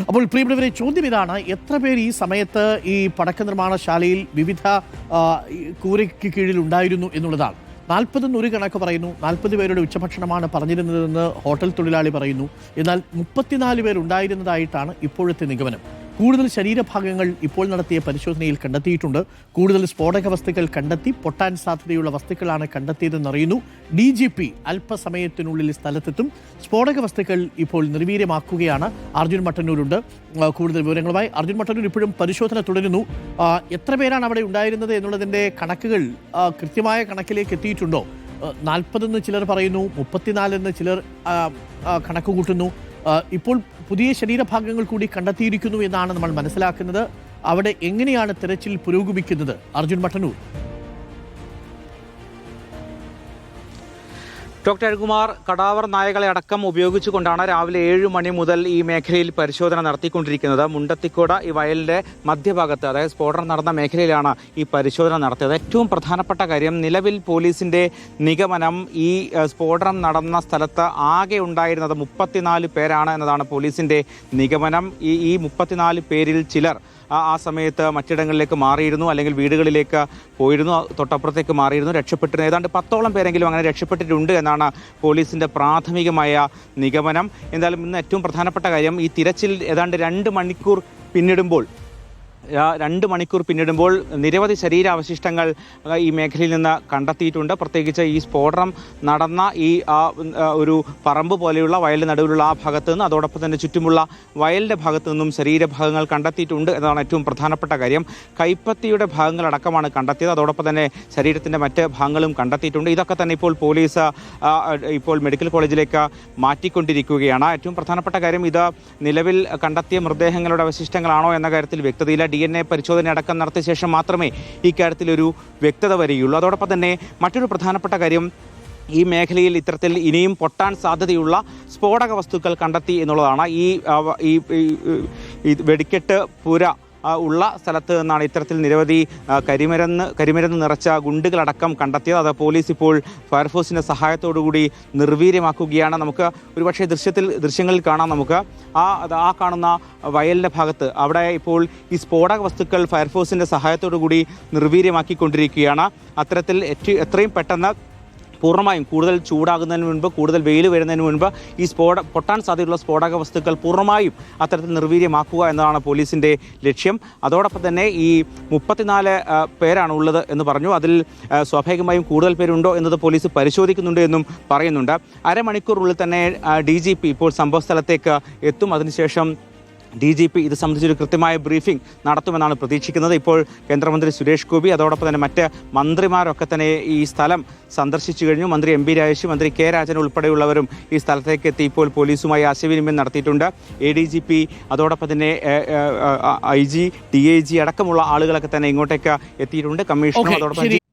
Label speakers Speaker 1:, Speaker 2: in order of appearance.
Speaker 1: അപ്പോൾ പ്രിയപ്പെട്ടവരെ, ചോദ്യം ഇതാണ്: എത്ര പേർ ഈ സമയത്ത് ഈ പടക്ക നിർമ്മാണശാലയിൽ വിവിധ കൂരയ്ക്ക് കീഴിൽ ഉണ്ടായിരുന്നു എന്നുള്ളതാണ്. 40 ഒരു കണക്ക് പറയുന്നു. 40 പേരുടെ ഉച്ചഭക്ഷണമാണ് പറഞ്ഞിരുന്നതെന്ന് ഹോട്ടൽ തൊഴിലാളി പറയുന്നു. എന്നാൽ 34 പേർ ഉണ്ടായിരുന്നതായിട്ടാണ് ഇപ്പോഴത്തെ നിഗമനം. കൂടുതൽ ശരീരഭാഗങ്ങൾ ഇപ്പോൾ നടത്തിയ പരിശോധനയിൽ കണ്ടെത്തിയിട്ടുണ്ട്. കൂടുതൽ സ്ഫോടക വസ്തുക്കൾ കണ്ടെത്തി. പൊട്ടാൻ സാധ്യതയുള്ള വസ്തുക്കളാണ് കണ്ടെത്തിയതെന്നറിയുന്നു. DGP അല്പസമയത്തിനുള്ളിൽ സ്ഥലത്തെത്തും. സ്ഫോടക വസ്തുക്കൾ ഇപ്പോൾ നിർവീര്യമാക്കുകയാണ്. അർജുൻ മട്ടന്നൂരുണ്ട് കൂടുതൽ വിവരങ്ങളുമായി. അർജുൻ മട്ടന്നൂർ, ഇപ്പോഴും പരിശോധന തുടരുന്നു. എത്ര പേരാണ് അവിടെ ഉണ്ടായിരുന്നത് എന്നുള്ളതിൻ്റെ കണക്കുകൾ കൃത്യമായ കണക്കിലേക്ക് എത്തിയിട്ടുണ്ടോ? 40 എന്ന് ചിലർ പറയുന്നു, 34 എന്ന് ചിലർ കണക്ക് കൂട്ടുന്നു. ഇപ്പോൾ പുതിയ ശരീരഭാഗങ്ങൾ കൂടി കണ്ടെത്തിയിരിക്കുന്നു എന്നാണ് നമ്മൾ മനസ്സിലാക്കുന്നത്. അവിടെ എങ്ങനെയാണ് തെരച്ചിൽ പുരോഗമിക്കുന്നത്? അർജുൻ മട്ടന്നൂർ.
Speaker 2: ഡോക്ടർ അരുകുമാർ, കടാവർ നായകളെ അടക്കം ഉപയോഗിച്ചുകൊണ്ടാണ് രാവിലെ 7 മണി മുതൽ ഈ മേഖലയിൽ പരിശോധന നടത്തിക്കൊണ്ടിരിക്കുന്നത്. മുണ്ടത്തിക്കോട് ഈ വയലിന്റെ മധ്യഭാഗത്ത്, അതായത് സ്ഫോടനം നടന്ന മേഖലയിലാണ് ഈ പരിശോധന നടത്തിയത്. ഏറ്റവും പ്രധാനപ്പെട്ട കാര്യം, നിലവിൽ പോലീസിന്റെ നിഗമനം ഈ സ്ഫോടനം നടന്ന സ്ഥലത്ത് ആകെ ഉണ്ടായിരുന്നത് 34 പേരാണ് എന്നതാണ് പോലീസിന്റെ നിഗമനം. ഈ 34 പേരിൽ ചിലർ ആ സമയത്ത് മറ്റിടങ്ങളിലേക്ക് മാറിയിരുന്നു, അല്ലെങ്കിൽ വീടുകളിലേക്ക് പോയിരുന്നു, തൊട്ടപ്പുറത്തേക്ക് മാറിയിരുന്നു, രക്ഷപ്പെട്ടിരുന്നു. ഏതാണ്ട് 10ഓളം പേരെങ്കിലും അങ്ങനെ രക്ഷപ്പെട്ടിട്ടുണ്ട് എന്നാണ് പോലീസിന്റെ പ്രാഥമികമായ നിഗമനം. എന്തായാലും ഇന്ന് ഏറ്റവും പ്രധാനപ്പെട്ട കാര്യം, ഈ തിരച്ചിൽ ഏതാണ്ട് 2 മണിക്കൂർ പിന്നിടുമ്പോൾ നിരവധി ശരീരാവശിഷ്ടങ്ങൾ ഈ മേഖലയിൽ നിന്ന് കണ്ടെത്തിയിട്ടുണ്ട്. പ്രത്യേകിച്ച് ഈ സ്ഫോടനം നടന്ന ഈ ഒരു പറമ്പ് പോലെയുള്ള വയലിന് നടുവിലുള്ള ആ ഭാഗത്തു നിന്ന്, അതോടൊപ്പം തന്നെ ചുറ്റുമുള്ള വയലിൻ്റെ ഭാഗത്തു നിന്നും ശരീരഭാഗങ്ങൾ കണ്ടെത്തിയിട്ടുണ്ട് എന്നതാണ് ഏറ്റവും പ്രധാനപ്പെട്ട കാര്യം. കൈപ്പത്തിയുടെ ഭാഗങ്ങളടക്കമാണ് കണ്ടെത്തിയത്. അതോടൊപ്പം തന്നെ ശരീരത്തിൻ്റെ മറ്റ് ഭാഗങ്ങളും കണ്ടെത്തിയിട്ടുണ്ട്. ഇതൊക്കെ തന്നെ ഇപ്പോൾ പോലീസ് മെഡിക്കൽ കോളേജിലേക്ക് മാറ്റിക്കൊണ്ടിരിക്കുകയാണ്. ഏറ്റവും പ്രധാനപ്പെട്ട കാര്യം, ഇത് നിലവിൽ കണ്ടെത്തിയ മൃതദേഹങ്ങളുടെ അവശിഷ്ടങ്ങളാണോ എന്ന കാര്യത്തിൽ വ്യക്തതയില്ല. DNA പരിശോധന അടക്കം നടത്തിയ ശേഷം മാത്രമേ ഇക്കാര്യത്തിലൊരു വ്യക്തത വരികയുള്ളൂ. അതോടൊപ്പം തന്നെ മറ്റൊരു പ്രധാനപ്പെട്ട കാര്യം, ഈ മേഖലയിൽ ഇത്തരത്തിൽ ഇനിയും പൊട്ടാൻ സാധ്യതയുള്ള സ്ഫോടക വസ്തുക്കൾ കണ്ടെത്തി എന്നുള്ളതാണ്. ഈ വെടിക്കെട്ട് പുര ഉള്ള സ്ഥലത്ത് നിന്നാണ് ഇത്തരത്തിൽ നിരവധി കരിമരുന്ന് നിറച്ച ഗുണ്ടുകളടക്കം കണ്ടെത്തിയത്. അത് പോലീസ് ഇപ്പോൾ ഫയർഫോഴ്സിൻ്റെ സഹായത്തോടുകൂടി നിർവീര്യമാക്കുകയാണ്. നമുക്ക് ഒരുപക്ഷെ ദൃശ്യങ്ങളിൽ കാണാം. നമുക്ക് ആ കാണുന്ന വയലിൻ്റെ ഭാഗത്ത് അവിടെ ഇപ്പോൾ ഈ സ്ഫോടക വസ്തുക്കൾ ഫയർഫോഴ്സിൻ്റെ സഹായത്തോടു കൂടി നിർവീര്യമാക്കിക്കൊണ്ടിരിക്കുകയാണ്. അത്തരത്തിൽ എത്രയും പെട്ടെന്ന് പൂർണ്ണമായും, കൂടുതൽ ചൂടാകുന്നതിന് മുൻപ്, കൂടുതൽ വെയിൽ വരുന്നതിന് മുൻപ് ഈ പൊട്ടാൻ സാധ്യതയുള്ള സ്ഫോടക വസ്തുക്കൾ പൂർണ്ണമായും അത്തരത്തിൽ നിർവീര്യമാക്കുക എന്നതാണ് പോലീസിൻ്റെ ലക്ഷ്യം. അതോടൊപ്പം തന്നെ ഈ 34 പേരാണ് ഉള്ളത് എന്ന് പറഞ്ഞു. അതിൽ സ്വാഭാവികമായും കൂടുതൽ പേരുണ്ടോ എന്നത് പോലീസ് പരിശോധിക്കുന്നുണ്ട് എന്നും പറയുന്നുണ്ട്. അരമണിക്കൂറിനുള്ളിൽ തന്നെ DGP ഇപ്പോൾ സംഭവ സ്ഥലത്തേക്ക് എത്തും. അതിനുശേഷം DGP ഇത് സംബന്ധിച്ചൊരു കൃത്യമായ ബ്രീഫിംഗ് നടത്തുമെന്നാണ് പ്രതീക്ഷിക്കുന്നത്. ഇപ്പോൾ കേന്ദ്രമന്ത്രി സുരേഷ് ഗോപി, അതോടൊപ്പം തന്നെ മറ്റ് മന്ത്രിമാരൊക്കെ തന്നെ ഈ സ്ഥലം സന്ദർശിച്ചു കഴിഞ്ഞു. മന്ത്രി MB രാജേഷ്, മന്ത്രി K രാജൻ ഉൾപ്പെടെയുള്ളവരും ഈ സ്ഥലത്തേക്ക് എത്തി ഇപ്പോൾ പോലീസുമായി ആശയവിനിമയം നടത്തിയിട്ടുണ്ട്. ADGP, അതോടൊപ്പം തന്നെ IG, DIG അടക്കമുള്ള ആളുകളൊക്കെ തന്നെ ഇങ്ങോട്ടേക്ക് എത്തിയിട്ടുണ്ട്. കമ്മീഷണർ, അതോടൊപ്പം